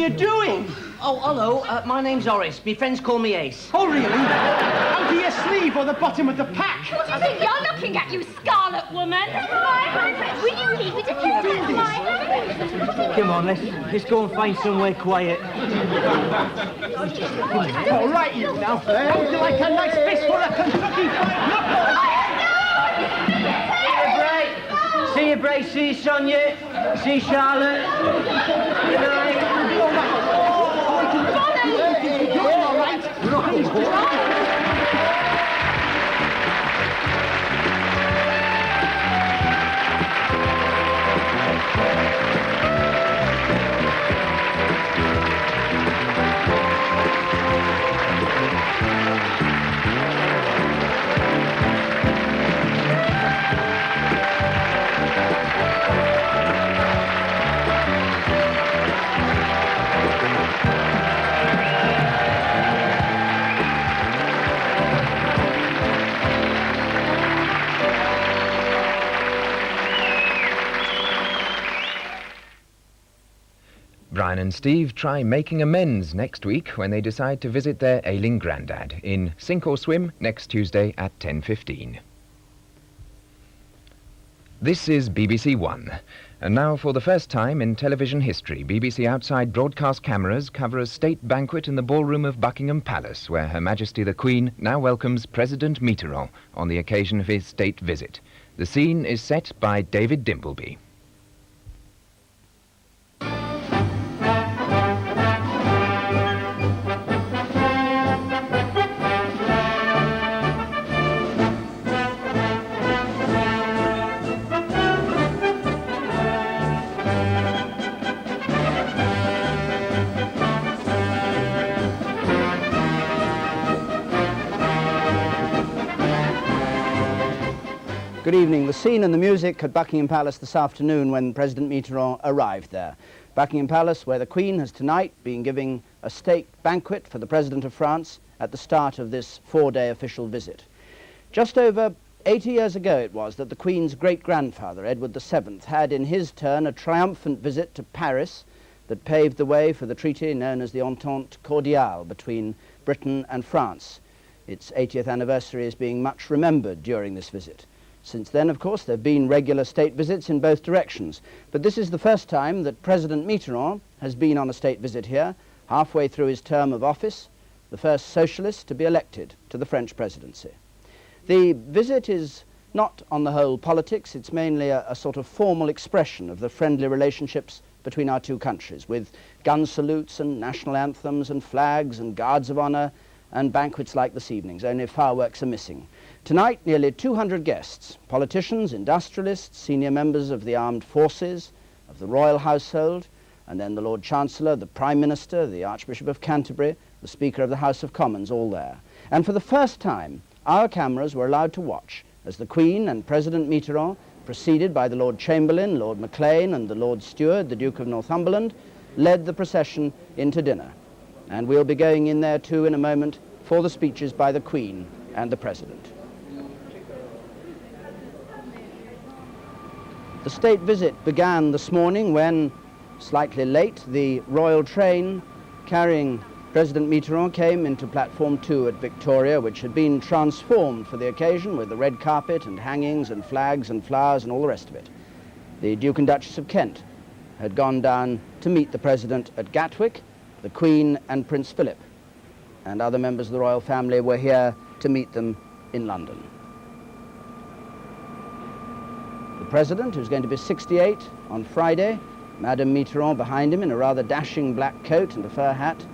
you doing? Oh, hello. My name's Horace. My friends call me Ace. Oh, really? Out of your sleeve or the bottom of the pack? What do you think you're looking at, you scarlet woman? Will you leave it if you don't mind? Come on, let's go and find somewhere quiet. All right, you now. How would you like a nice fistful of Kentucky Fried Knuckles? See you, Bray. See you, Sonia. See you, Charlotte. Good night. Brian and Steve try making amends next week when they decide to visit their ailing granddad in Sink or Swim next Tuesday at 10:15. This is BBC1, and now for the first time in television history, BBC outside broadcast cameras cover a state banquet in the ballroom of Buckingham Palace, where Her Majesty the Queen now welcomes President Mitterrand on the occasion of his state visit. The scene is set by David Dimbleby. Good evening. The scene and the music at Buckingham Palace this afternoon when President Mitterrand arrived there. Buckingham Palace, where the Queen has tonight been giving a state banquet for the President of France at the start of this four-day official visit. Just over 80 years ago it was that the Queen's great-grandfather, Edward VII, had in his turn a triumphant visit to Paris that paved the way for the treaty known as the Entente Cordiale between Britain and France. Its 80th anniversary is being much remembered during this visit. Since then, of course, there have been regular state visits in both directions. But this is the first time that President Mitterrand has been on a state visit here, halfway through his term of office, the first socialist to be elected to the French presidency. The visit is not, on the whole, politics. It's mainly a sort of formal expression of the friendly relationships between our two countries, with gun salutes and national anthems and flags and guards of honor and banquets like this evening's, only fireworks are missing. Tonight, nearly 200 guests, politicians, industrialists, senior members of the armed forces, of the royal household, and then the Lord Chancellor, the Prime Minister, the Archbishop of Canterbury, the Speaker of the House of Commons, all there. And for the first time, our cameras were allowed to watch as the Queen and President Mitterrand, preceded by the Lord Chamberlain, Lord Maclean, and the Lord Steward, the Duke of Northumberland, led the procession into dinner. And we'll be going in there too in a moment for the speeches by the Queen and the President. The state visit began this morning when, slightly late, the royal train carrying President Mitterrand came into platform 2 at Victoria, which had been transformed for the occasion with the red carpet and hangings and flags and flowers and all the rest of it. The Duke and Duchess of Kent had gone down to meet the President at Gatwick. The Queen and Prince Philip and other members of the royal family were here to meet them in London. The President, who's going to be 68 on Friday, Madame Mitterrand behind him in a rather dashing black coat and a fur hat,